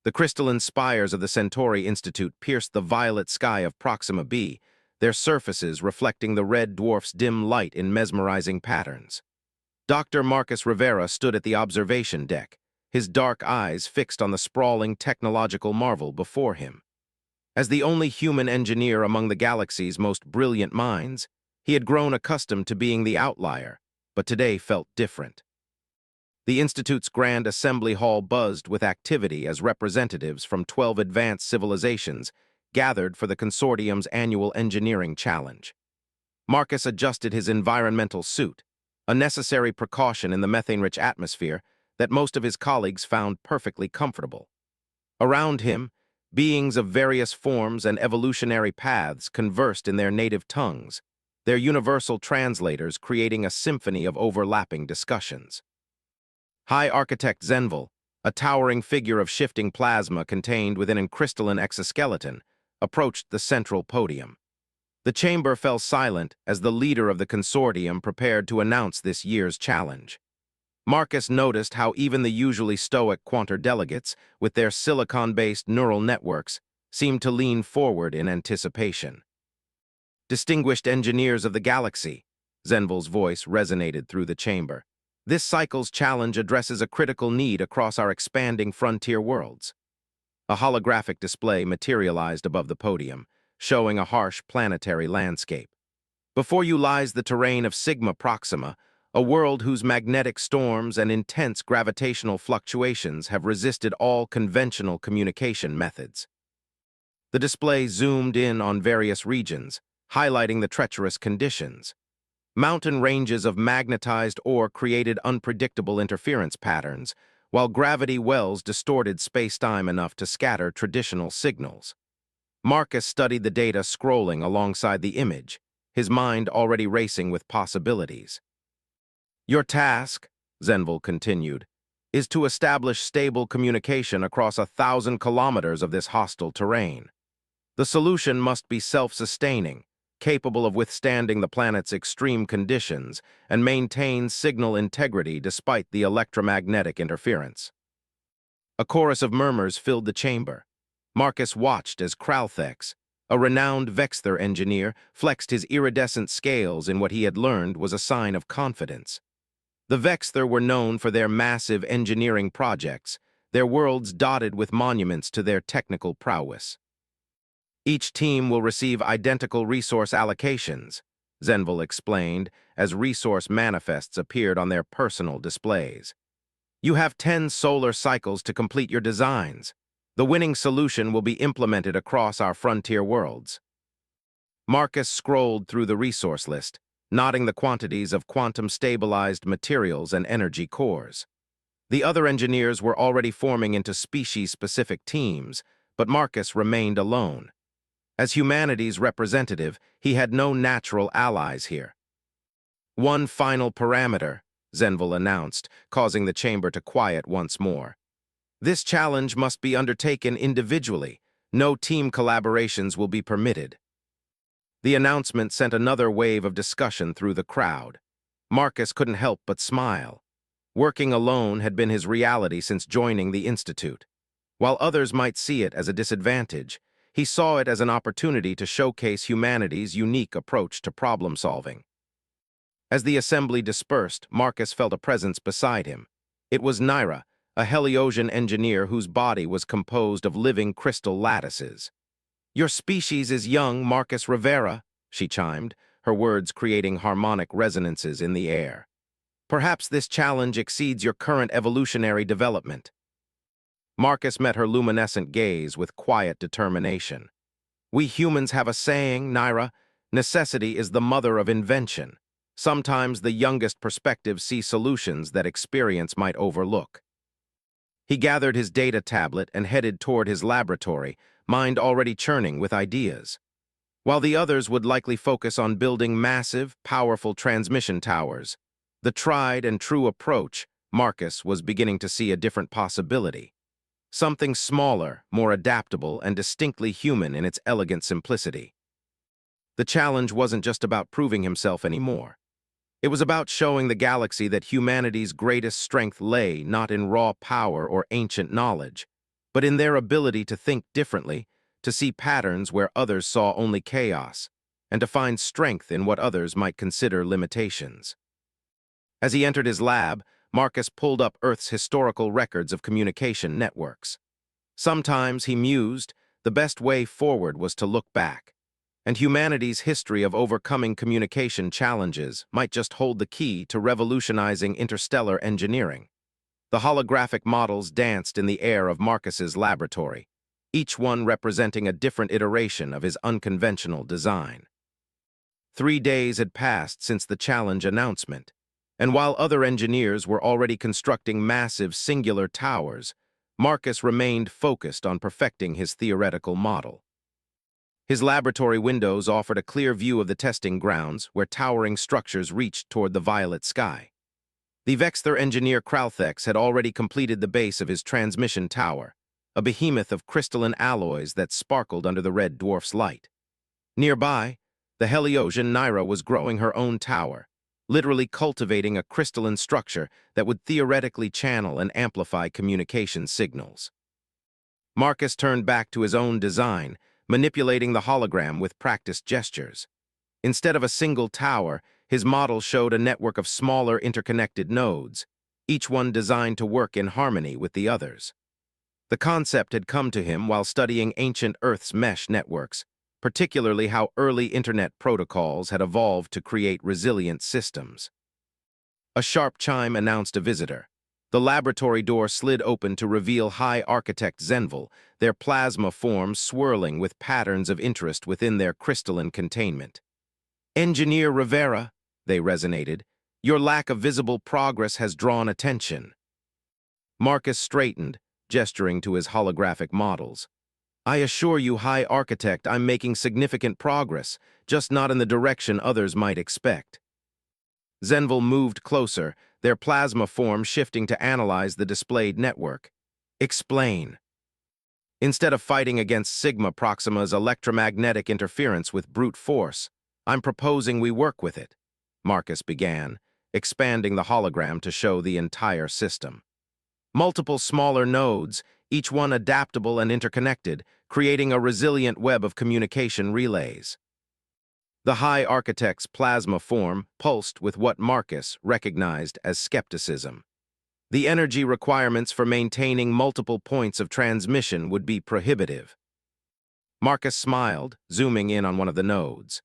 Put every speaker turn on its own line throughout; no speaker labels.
The crystalline spires of the Centauri Institute pierced the violet sky of Proxima b, their surfaces reflecting the red dwarf's dim light in mesmerizing patterns. Dr. Marcus Rivera stood at the observation deck, his dark eyes fixed on the sprawling technological marvel before him. As the only human engineer among the galaxy's most brilliant minds, he had grown accustomed to being the outlier, but today felt different. The Institute's Grand Assembly Hall buzzed with activity as representatives from 12 advanced civilizations gathered for the consortium's annual engineering challenge. Marcus adjusted his environmental suit, a necessary precaution in the methane-rich atmosphere that most of his colleagues found perfectly comfortable. Around him, beings of various forms and evolutionary paths conversed in their native tongues, their universal translators creating a symphony of overlapping discussions. High Architect Zenvil, a towering figure of shifting plasma contained within a crystalline exoskeleton, approached the central podium. The chamber fell silent as the leader of the consortium prepared to announce this year's challenge. Marcus noticed how even the usually stoic Quantor delegates, with their silicon-based neural networks, seemed to lean forward in anticipation. Distinguished engineers of the galaxy, Zenvil's voice resonated through the chamber. This cycle's challenge addresses a critical need across our expanding frontier worlds. A holographic display materialized above the podium, showing a harsh planetary landscape. Before you lies the terrain of Sigma Proxima, a world whose magnetic storms and intense gravitational fluctuations have resisted all conventional communication methods. The display zoomed in on various regions, highlighting the treacherous conditions. Mountain ranges of magnetized ore created unpredictable interference patterns, while gravity wells distorted space-time enough to scatter traditional signals. Marcus studied the data scrolling alongside the image, his mind already racing with possibilities. Your task, Zenvil continued, is to establish stable communication across 1,000 kilometers of this hostile terrain. The solution must be self-sustaining, capable of withstanding the planet's extreme conditions and maintain signal integrity despite the electromagnetic interference. A chorus of murmurs filled the chamber. Marcus watched as Kralthex, a renowned Vexther engineer, flexed his iridescent scales in what he had learned was a sign of confidence. The Vexther were known for their massive engineering projects, their worlds dotted with monuments to their technical prowess. Each team will receive identical resource allocations, Zenvil explained, as resource manifests appeared on their personal displays. You have 10 solar cycles to complete your designs. The winning solution will be implemented across our frontier worlds. Marcus scrolled through the resource list, noting the quantities of quantum-stabilized materials and energy cores. The other engineers were already forming into species-specific teams, but Marcus remained alone. As humanity's representative, he had no natural allies here. One final parameter, Zenvil announced, causing the chamber to quiet once more. This challenge must be undertaken individually. No team collaborations will be permitted. The announcement sent another wave of discussion through the crowd. Marcus couldn't help but smile. Working alone had been his reality since joining the Institute. While others might see it as a disadvantage, he saw it as an opportunity to showcase humanity's unique approach to problem-solving. As the assembly dispersed, Marcus felt a presence beside him. It was Naira, a Heliosian engineer whose body was composed of living crystal lattices. Your species is young, Marcus Rivera, she chimed, her words creating harmonic resonances in the air. Perhaps this challenge exceeds your current evolutionary development. Marcus met her luminescent gaze with quiet determination. We humans have a saying, Naira, necessity is the mother of invention. Sometimes the youngest perspectives see solutions that experience might overlook. He gathered his data tablet and headed toward his laboratory, mind already churning with ideas. While the others would likely focus on building massive, powerful transmission towers, the tried and true approach, Marcus was beginning to see a different possibility. Something smaller, more adaptable, and distinctly human in its elegant simplicity. The challenge wasn't just about proving himself anymore. It was about showing the galaxy that humanity's greatest strength lay not in raw power or ancient knowledge, but in their ability to think differently, to see patterns where others saw only chaos, and to find strength in what others might consider limitations. As he entered his lab, Marcus pulled up Earth's historical records of communication networks. Sometimes, he mused, the best way forward was to look back, and humanity's history of overcoming communication challenges might just hold the key to revolutionizing interstellar engineering. The holographic models danced in the air of Marcus's laboratory, each one representing a different iteration of his unconventional design. 3 days had passed since the challenge announcement, and while other engineers were already constructing massive singular towers, Marcus remained focused on perfecting his theoretical model. His laboratory windows offered a clear view of the testing grounds where towering structures reached toward the violet sky. The Vexther engineer Kralthex had already completed the base of his transmission tower, a behemoth of crystalline alloys that sparkled under the red dwarf's light. Nearby, the Heliosian Naira was growing her own tower, literally cultivating a crystalline structure that would theoretically channel and amplify communication signals. Marcus turned back to his own design, manipulating the hologram with practiced gestures. Instead of a single tower, his model showed a network of smaller interconnected nodes, each one designed to work in harmony with the others. The concept had come to him while studying ancient Earth's mesh networks, particularly how early internet protocols had evolved to create resilient systems. A sharp chime announced a visitor. The laboratory door slid open to reveal High Architect Zenvil, their plasma forms swirling with patterns of interest within their crystalline containment. "Engineer Rivera," they resonated, "your lack of visible progress has drawn attention." Marcus straightened, gesturing to his holographic models. "I assure you, High Architect, I'm making significant progress, just not in the direction others might expect." Zenvil moved closer, their plasma form shifting to analyze the displayed network. "Explain." "Instead of fighting against Sigma Proxima's electromagnetic interference with brute force, I'm proposing we work with it," Marcus began, expanding the hologram to show the entire system. Multiple smaller nodes, each one adaptable and interconnected, creating a resilient web of communication relays. The High Architect's plasma form pulsed with what Marcus recognized as skepticism. The energy requirements for maintaining multiple points of transmission would be prohibitive. Marcus smiled, zooming in on one of the nodes.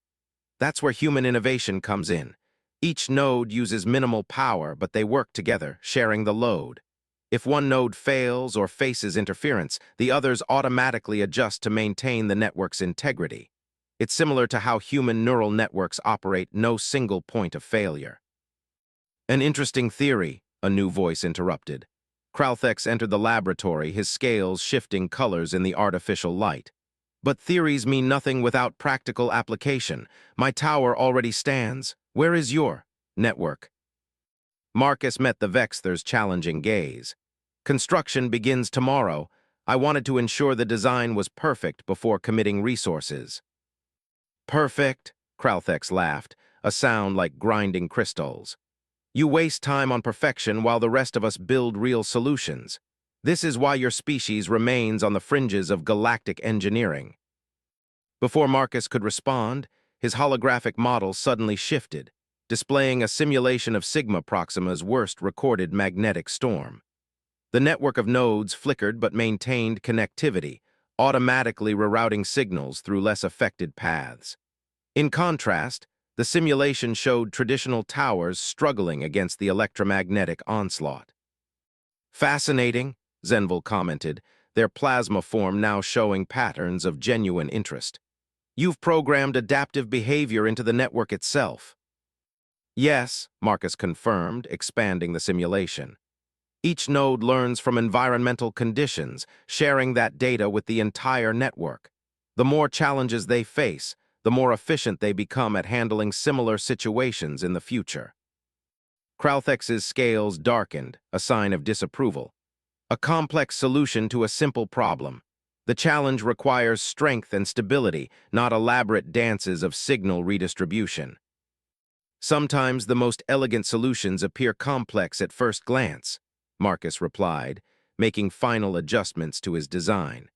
"That's where human innovation comes in. Each node uses minimal power, but they work together, sharing the load. If one node fails or faces interference, the others automatically adjust to maintain the network's integrity. It's similar to how human neural networks operate, no single point of failure." "An interesting theory," a new voice interrupted. Kralthex entered the laboratory, his scales shifting colors in the artificial light. "But theories mean nothing without practical application. My tower already stands. Where is your network?" Marcus met the Vexther's challenging gaze. "Construction begins tomorrow. I wanted to ensure the design was perfect before committing resources." "Perfect?" Kralthex laughed, a sound like grinding crystals. "You waste time on perfection while the rest of us build real solutions. This is why your species remains on the fringes of galactic engineering." Before Marcus could respond, his holographic model suddenly shifted, displaying a simulation of Sigma Proxima's worst recorded magnetic storm. The network of nodes flickered but maintained connectivity, automatically rerouting signals through less affected paths. In contrast, the simulation showed traditional towers struggling against the electromagnetic onslaught. "Fascinating," Zenvil commented, their plasma form now showing patterns of genuine interest. "You've programmed adaptive behavior into the network itself." "Yes," Marcus confirmed, expanding the simulation. "Each node learns from environmental conditions, sharing that data with the entire network. The more challenges they face, the more efficient they become at handling similar situations in the future." Kralthex's scales darkened, a sign of disapproval. "A complex solution to a simple problem. The challenge requires strength and stability, not elaborate dances of signal redistribution." "Sometimes the most elegant solutions appear complex at first glance," Marcus replied, making final adjustments to his design.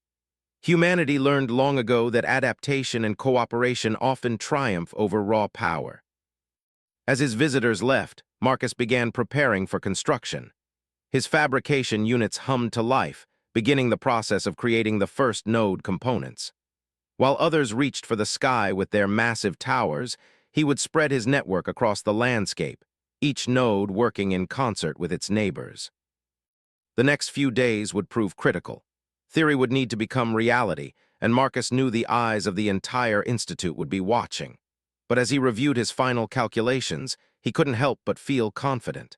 Humanity learned long ago that adaptation and cooperation often triumph over raw power. As his visitors left, Marcus began preparing for construction. His fabrication units hummed to life, beginning the process of creating the first node components. While others reached for the sky with their massive towers, he would spread his network across the landscape, each node working in concert with its neighbors. The next few days would prove critical. Theory would need to become reality, and Marcus knew the eyes of the entire institute would be watching. But as he reviewed his final calculations, he couldn't help but feel confident.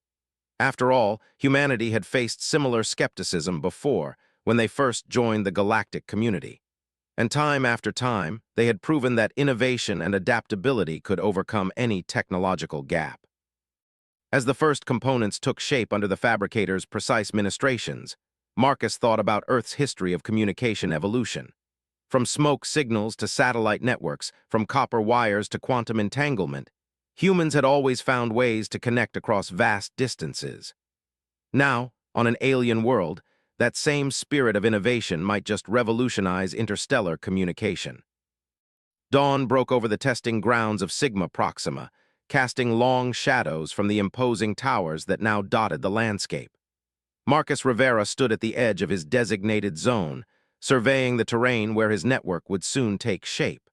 After all, humanity had faced similar skepticism before, when they first joined the galactic community. And time after time, they had proven that innovation and adaptability could overcome any technological gap. As the first components took shape under the fabricator's precise ministrations, Marcus thought about Earth's history of communication evolution. From smoke signals to satellite networks, from copper wires to quantum entanglement, humans had always found ways to connect across vast distances. Now, on an alien world, that same spirit of innovation might just revolutionize interstellar communication. Dawn broke over the testing grounds of Sigma Proxima, casting long shadows from the imposing towers that now dotted the landscape. Marcus Rivera stood at the edge of his designated zone, surveying the terrain where his network would soon take shape.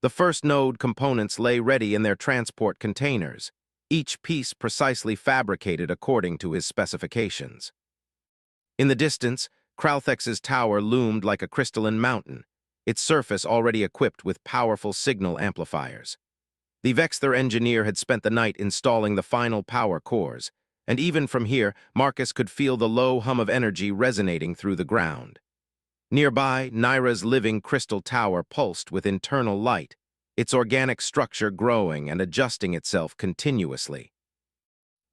The first node components lay ready in their transport containers, each piece precisely fabricated according to his specifications. In the distance, Kralthex's tower loomed like a crystalline mountain, its surface already equipped with powerful signal amplifiers. The Vexthor engineer had spent the night installing the final power cores, and even from here, Marcus could feel the low hum of energy resonating through the ground. Nearby, Naira's living crystal tower pulsed with internal light, its organic structure growing and adjusting itself continuously.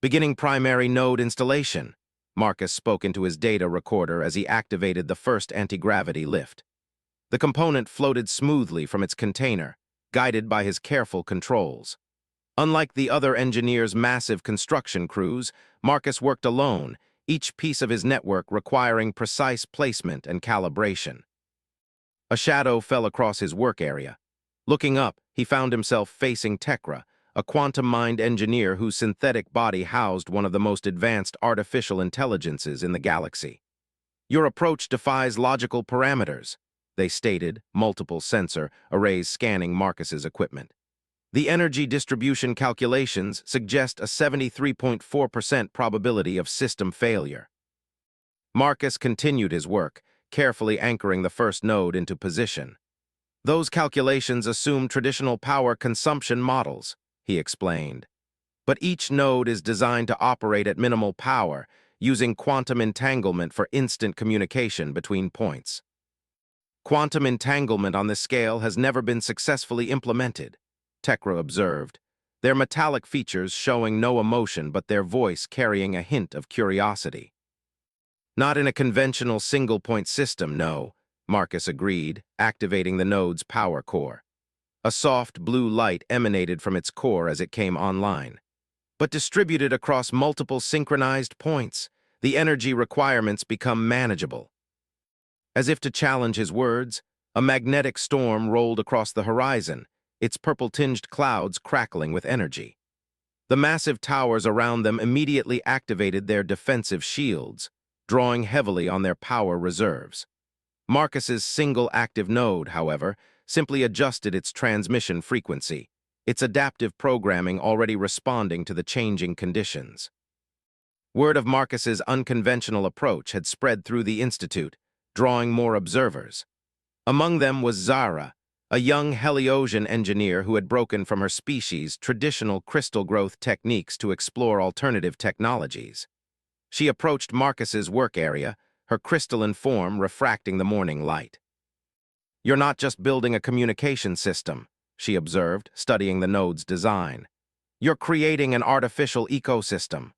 Beginning primary node installation, Marcus spoke into his data recorder as he activated the first anti-gravity lift. The component floated smoothly from its container, guided by his careful controls. Unlike the other engineers' massive construction crews, Marcus worked alone, each piece of his network requiring precise placement and calibration. A shadow fell across his work area. Looking up, he found himself facing Tekra, a quantum-mind engineer whose synthetic body housed one of the most advanced artificial intelligences in the galaxy. "Your approach defies logical parameters," they stated, multiple sensor arrays scanning Marcus's equipment. "The energy distribution calculations suggest a 73.4% probability of system failure." Marcus continued his work, carefully anchoring the first node into position. "Those calculations assume traditional power consumption models," he explained. "But each node is designed to operate at minimal power, using quantum entanglement for instant communication between points. Quantum entanglement on this scale has never been successfully implemented," Tekra observed, their metallic features showing no emotion but their voice carrying a hint of curiosity. "Not in a conventional single-point system, no," Marcus agreed, activating the node's power core. A soft blue light emanated from its core as it came online. "But distributed across multiple synchronized points, the energy requirements become manageable." As if to challenge his words, a magnetic storm rolled across the horizon, its purple-tinged clouds crackling with energy. The massive towers around them immediately activated their defensive shields, drawing heavily on their power reserves. Marcus's single active node, however, simply adjusted its transmission frequency, its adaptive programming already responding to the changing conditions. Word of Marcus's unconventional approach had spread through the Institute, drawing more observers. Among them was Zara, a young Heliosian engineer who had broken from her species' traditional crystal growth techniques to explore alternative technologies. She approached Marcus's work area, her crystalline form refracting the morning light. "You're not just building a communication system," she observed, studying the node's design. "You're creating an artificial ecosystem."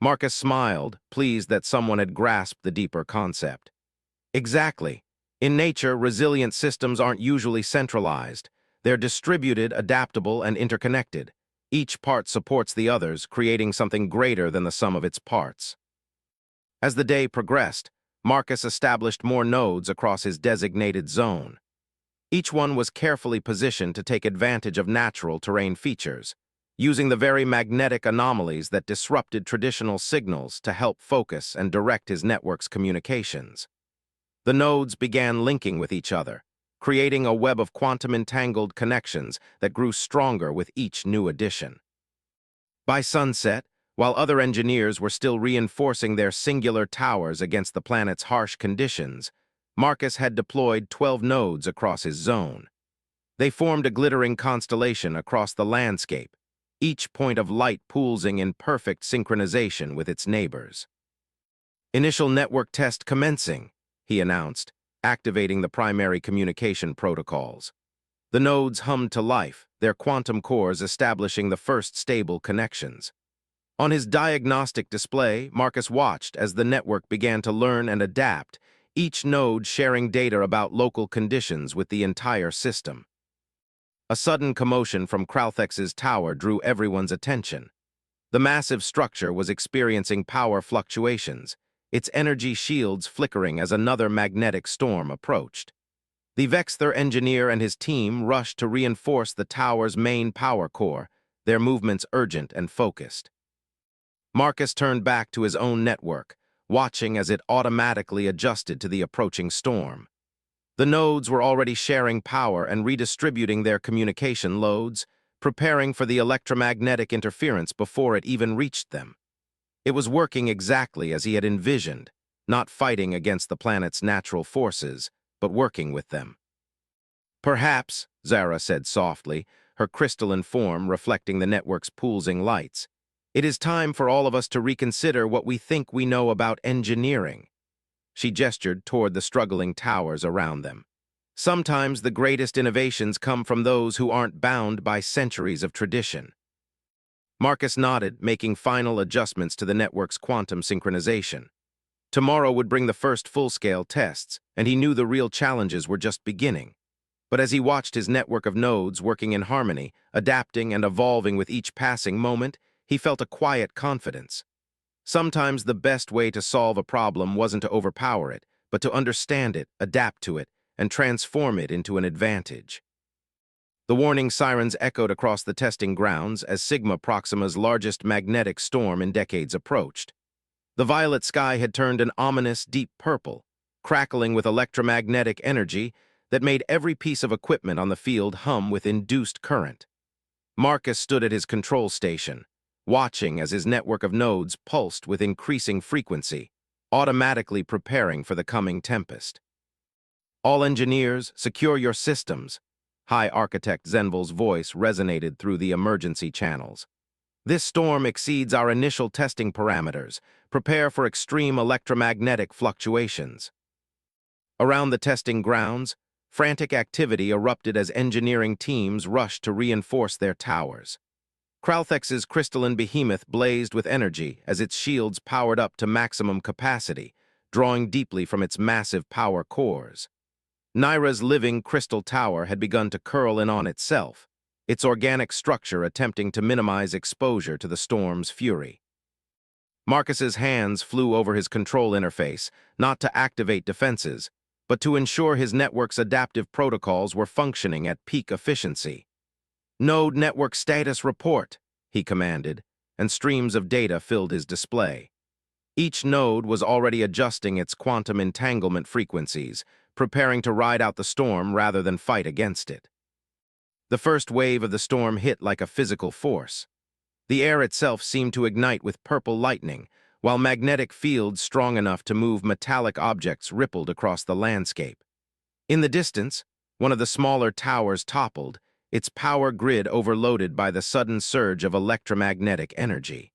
Marcus smiled, pleased that someone had grasped the deeper concept. "Exactly. In nature, resilient systems aren't usually centralized. They're distributed, adaptable, and interconnected. Each part supports the others, creating something greater than the sum of its parts." As the day progressed, Marcus established more nodes across his designated zone. Each one was carefully positioned to take advantage of natural terrain features, using the very magnetic anomalies that disrupted traditional signals to help focus and direct his network's communications. The nodes began linking with each other, creating a web of quantum-entangled connections that grew stronger with each new addition. By sunset, while other engineers were still reinforcing their singular towers against the planet's harsh conditions, Marcus had deployed 12 nodes across his zone. They formed a glittering constellation across the landscape, each point of light pulsing in perfect synchronization with its neighbors. "Initial network test commencing," he announced, activating the primary communication protocols. The nodes hummed to life, their quantum cores establishing the first stable connections. On his diagnostic display, Marcus watched as the network began to learn and adapt, each node sharing data about local conditions with the entire system. A sudden commotion from Kralthex's tower drew everyone's attention. The massive structure was experiencing power fluctuations, its energy shields flickering as another magnetic storm approached. The Vexther engineer and his team rushed to reinforce the tower's main power core, their movements urgent and focused. Marcus turned back to his own network, watching as it automatically adjusted to the approaching storm. The nodes were already sharing power and redistributing their communication loads, preparing for the electromagnetic interference before it even reached them. It was working exactly as he had envisioned, not fighting against the planet's natural forces, but working with them. "Perhaps," Zara said softly, her crystalline form reflecting the network's pulsing lights, "it is time for all of us to reconsider what we think we know about engineering." She gestured toward the struggling towers around them. "Sometimes the greatest innovations come from those who aren't bound by centuries of tradition." Marcus nodded, making final adjustments to the network's quantum synchronization. Tomorrow would bring the first full-scale tests, and he knew the real challenges were just beginning. But as he watched his network of nodes working in harmony, adapting and evolving with each passing moment, he felt a quiet confidence. Sometimes the best way to solve a problem wasn't to overpower it, but to understand it, adapt to it, and transform it into an advantage. The warning sirens echoed across the testing grounds as Sigma Proxima's largest magnetic storm in decades approached. The violet sky had turned an ominous deep purple, crackling with electromagnetic energy that made every piece of equipment on the field hum with induced current. Marcus stood at his control station, watching as his network of nodes pulsed with increasing frequency, automatically preparing for the coming tempest. "All engineers, secure your systems," High Architect Zenvil's voice resonated through the emergency channels. "This storm exceeds our initial testing parameters. Prepare for extreme electromagnetic fluctuations." Around the testing grounds, frantic activity erupted as engineering teams rushed to reinforce their towers. Kralthex's crystalline behemoth blazed with energy as its shields powered up to maximum capacity, drawing deeply from its massive power cores. Nyra's living crystal tower had begun to curl in on itself, its organic structure attempting to minimize exposure to the storm's fury. Marcus's hands flew over his control interface, not to activate defenses, but to ensure his network's adaptive protocols were functioning at peak efficiency. "Node network status report," he commanded, and streams of data filled his display. Each node was already adjusting its quantum entanglement frequencies, preparing to ride out the storm rather than fight against it. The first wave of the storm hit like a physical force. The air itself seemed to ignite with purple lightning, while magnetic fields strong enough to move metallic objects rippled across the landscape. In the distance, one of the smaller towers toppled, its power grid overloaded by the sudden surge of electromagnetic energy.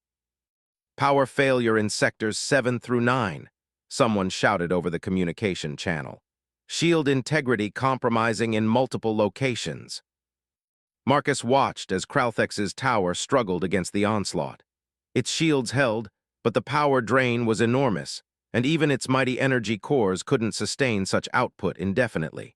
"Power failure in sectors 7 through 9, someone shouted over the communication channel. "Shield integrity compromising in multiple locations." Marcus watched as Kralthex's tower struggled against the onslaught. Its shields held, but the power drain was enormous, and even its mighty energy cores couldn't sustain such output indefinitely.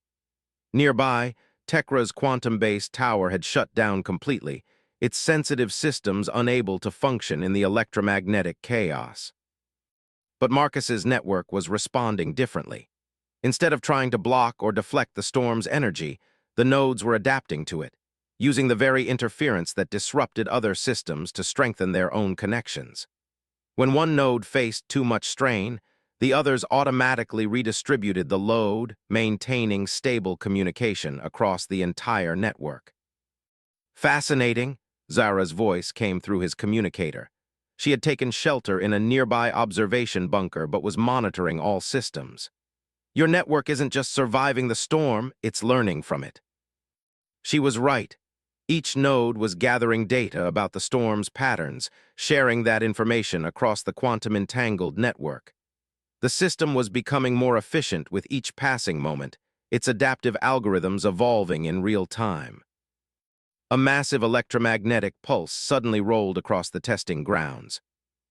Nearby, Tekra's quantum-based tower had shut down completely, its sensitive systems unable to function in the electromagnetic chaos. But Marcus's network was responding differently. Instead of trying to block or deflect the storm's energy, the nodes were adapting to it, using the very interference that disrupted other systems to strengthen their own connections. When one node faced too much strain, the others automatically redistributed the load, maintaining stable communication across the entire network. Fascinating, Zara's voice came through his communicator. She had taken shelter in a nearby observation bunker but was monitoring all systems. Your network isn't just surviving the storm, it's learning from it. She was right. Each node was gathering data about the storm's patterns, sharing that information across the quantum-entangled network. The system was becoming more efficient with each passing moment, its adaptive algorithms evolving in real time. A massive electromagnetic pulse suddenly rolled across the testing grounds.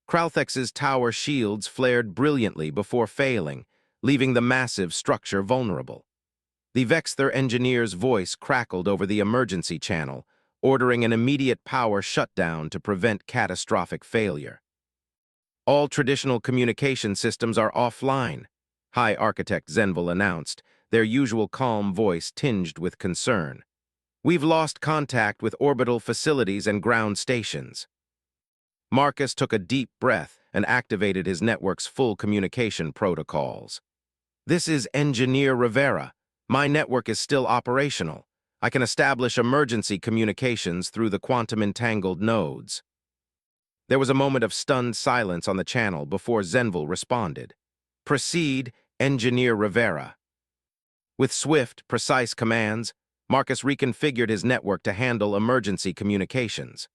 Kralthex's tower shields flared brilliantly before failing, leaving the massive structure vulnerable. The Vexther engineer's voice crackled over the emergency channel, ordering an immediate power shutdown to prevent catastrophic failure. All traditional communication systems are offline, High Architect Zenvil announced, their usual calm voice tinged with concern. We've lost contact with orbital facilities and ground stations. Marcus took a deep breath and activated his network's full communication protocols. This is Engineer Rivera. My network is still operational. I can establish emergency communications through the quantum-entangled nodes. There was a moment of stunned silence on the channel before Zenvil responded. Proceed, Engineer Rivera. With swift, precise commands, Marcus reconfigured his network to handle emergency communications.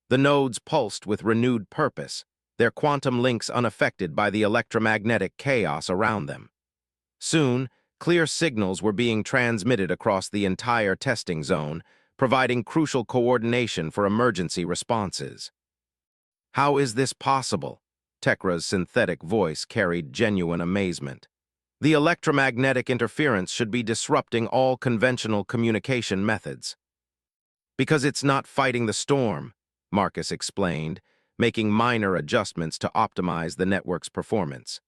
The nodes pulsed with renewed purpose, their quantum links unaffected by the electromagnetic chaos around them. Soon, clear signals were being transmitted across the entire testing zone, providing crucial coordination for emergency responses. How is this possible? Tekra's synthetic voice carried genuine amazement. The electromagnetic interference should be disrupting all conventional communication methods. Because it's not fighting the storm, Marcus explained, making minor adjustments to optimize the network's performance.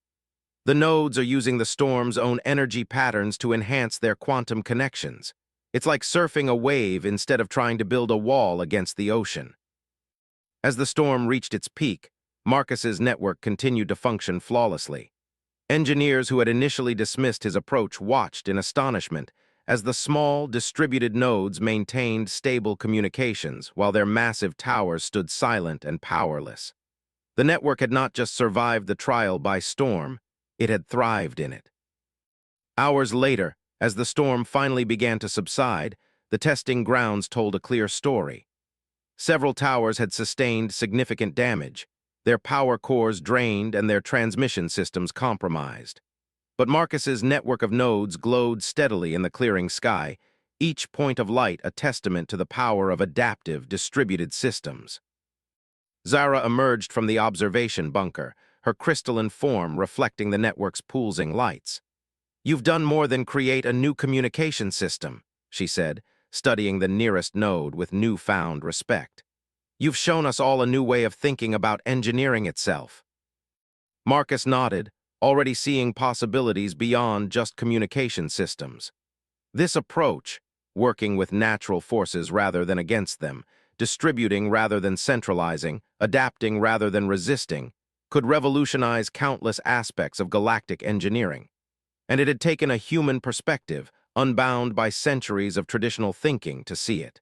The nodes are using the storm's own energy patterns to enhance their quantum connections. It's like surfing a wave instead of trying to build a wall against the ocean. As the storm reached its peak, Marcus's network continued to function flawlessly. Engineers who had initially dismissed his approach watched in astonishment as the small, distributed nodes maintained stable communications while their massive towers stood silent and powerless. The network had not just survived the trial by storm, it had thrived in it. Hours later, as the storm finally began to subside, the testing grounds told a clear story. Several towers had sustained significant damage, their power cores drained and their transmission systems compromised. But Marcus's network of nodes glowed steadily in the clearing sky, each point of light a testament to the power of adaptive, distributed systems. Zara emerged from the observation bunker, her crystalline form reflecting the network's pulsing lights. You've done more than create a new communication system, she said, studying the nearest node with newfound respect. You've shown us all a new way of thinking about engineering itself. Marcus nodded, already seeing possibilities beyond just communication systems. This approach, working with natural forces rather than against them, distributing rather than centralizing, adapting rather than resisting, could revolutionize countless aspects of galactic engineering. And it had taken a human perspective, unbound by centuries of traditional thinking, to see it.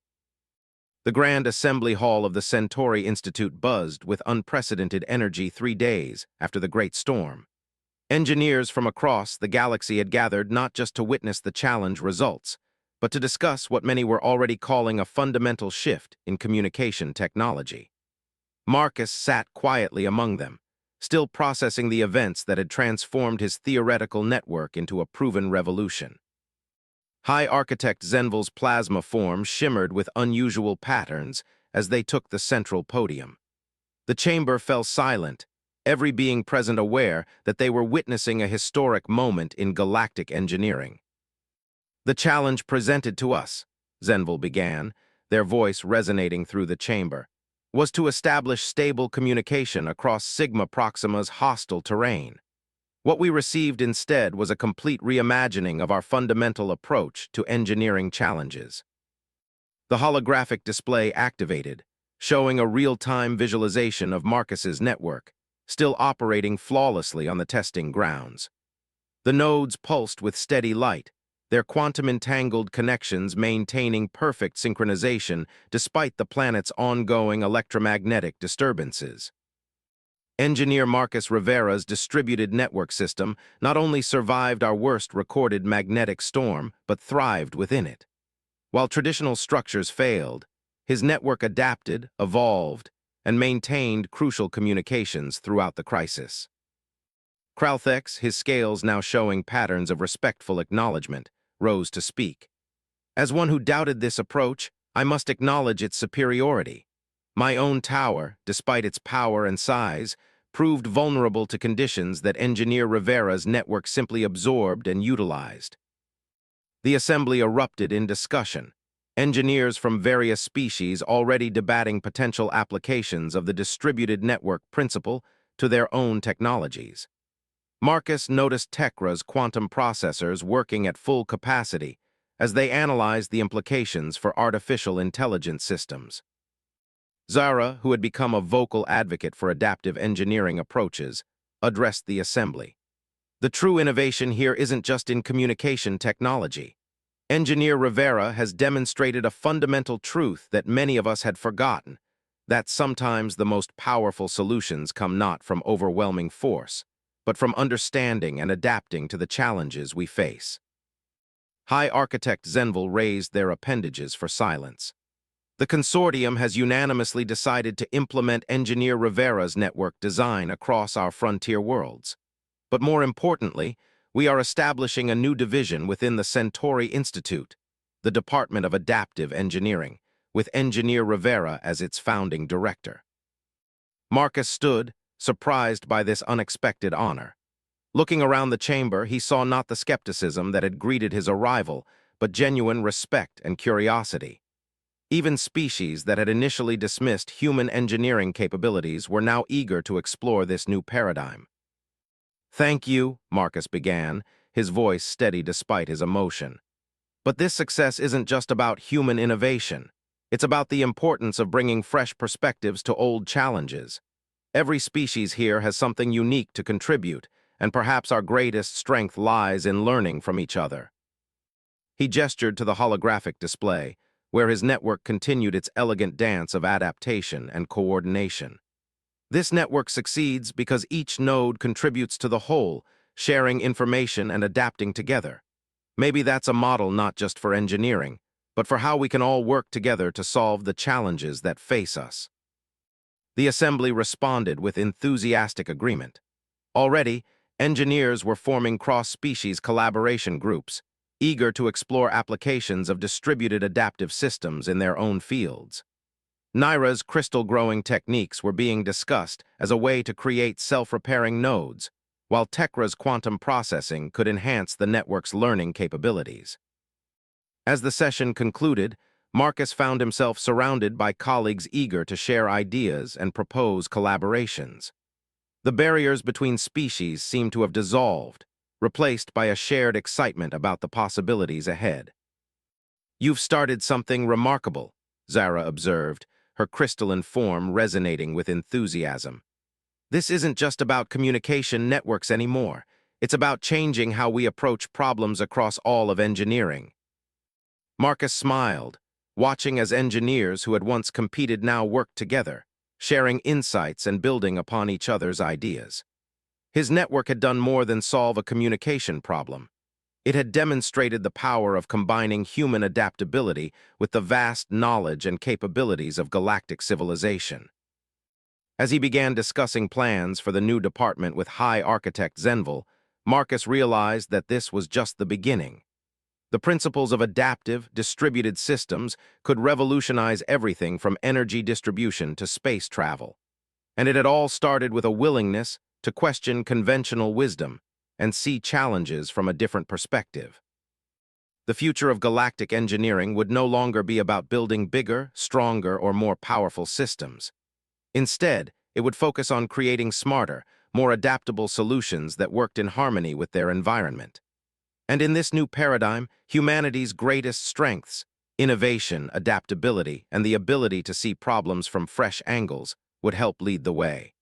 The Grand Assembly Hall of the Centauri Institute buzzed with unprecedented energy 3 days after the Great Storm. Engineers from across the galaxy had gathered not just to witness the challenge results, but to discuss what many were already calling a fundamental shift in communication technology. Marcus sat quietly among them, still processing the events that had transformed his theoretical network into a proven revolution. High Architect Zenvil's plasma form shimmered with unusual patterns as they took the central podium. The chamber fell silent, every being present aware that they were witnessing a historic moment in galactic engineering. The challenge presented to us, Zenvil began, their voice resonating through the chamber, was to establish stable communication across Sigma Proxima's hostile terrain. What we received instead was a complete reimagining of our fundamental approach to engineering challenges. The holographic display activated, showing a real-time visualization of Marcus's network, still operating flawlessly on the testing grounds. The nodes pulsed with steady light, their quantum-entangled connections maintaining perfect synchronization despite the planet's ongoing electromagnetic disturbances. Engineer Marcus Rivera's distributed network system not only survived our worst recorded magnetic storm, but thrived within it. While traditional structures failed, his network adapted, evolved, and maintained crucial communications throughout the crisis. Kralthex, his scales now showing patterns of respectful acknowledgement, rose to speak. As one who doubted this approach, I must acknowledge its superiority. My own tower, despite its power and size, proved vulnerable to conditions that Engineer Rivera's network simply absorbed and utilized. The assembly erupted in discussion, engineers from various species already debating potential applications of the distributed network principle to their own technologies. Marcus noticed Tekra's quantum processors working at full capacity as they analyzed the implications for artificial intelligence systems. Zara, who had become a vocal advocate for adaptive engineering approaches, addressed the assembly. The true innovation here isn't just in communication technology. Engineer Rivera has demonstrated a fundamental truth that many of us had forgotten, that sometimes the most powerful solutions come not from overwhelming force, but from understanding and adapting to the challenges we face. High Architect Zenvil raised their appendages for silence. The consortium has unanimously decided to implement Engineer Rivera's network design across our frontier worlds. But more importantly, we are establishing a new division within the Centauri Institute, the Department of Adaptive Engineering, with Engineer Rivera as its founding director. Marcus stood, surprised by this unexpected honor. Looking around the chamber, he saw not the skepticism that had greeted his arrival, but genuine respect and curiosity. Even species that had initially dismissed human engineering capabilities were now eager to explore this new paradigm. "Thank you," Marcus began, his voice steady despite his emotion. "But this success isn't just about human innovation. It's about the importance of bringing fresh perspectives to old challenges. Every species here has something unique to contribute, and perhaps our greatest strength lies in learning from each other." He gestured to the holographic display, where his network continued its elegant dance of adaptation and coordination. This network succeeds because each node contributes to the whole, sharing information and adapting together. Maybe that's a model not just for engineering, but for how we can all work together to solve the challenges that face us. The assembly responded with enthusiastic agreement. Already, engineers were forming cross-species collaboration groups, eager to explore applications of distributed adaptive systems in their own fields. Naira's crystal-growing techniques were being discussed as a way to create self-repairing nodes, while Tekra's quantum processing could enhance the network's learning capabilities. As the session concluded, Marcus found himself surrounded by colleagues eager to share ideas and propose collaborations. The barriers between species seemed to have dissolved, replaced by a shared excitement about the possibilities ahead. "You've started something remarkable," Zara observed, her crystalline form resonating with enthusiasm. "This isn't just about communication networks anymore. It's about changing how we approach problems across all of engineering." Marcus smiled, watching as engineers who had once competed now worked together, sharing insights and building upon each other's ideas. His network had done more than solve a communication problem. It had demonstrated the power of combining human adaptability with the vast knowledge and capabilities of galactic civilization. As he began discussing plans for the new department with High Architect Zenvil, Marcus realized that this was just the beginning. The principles of adaptive, distributed systems could revolutionize everything from energy distribution to space travel. And it had all started with a willingness to question conventional wisdom and see challenges from a different perspective. The future of galactic engineering would no longer be about building bigger, stronger, or more powerful systems. Instead, it would focus on creating smarter, more adaptable solutions that worked in harmony with their environment. And in this new paradigm, humanity's greatest strengths, innovation, adaptability, and the ability to see problems from fresh angles, would help lead the way.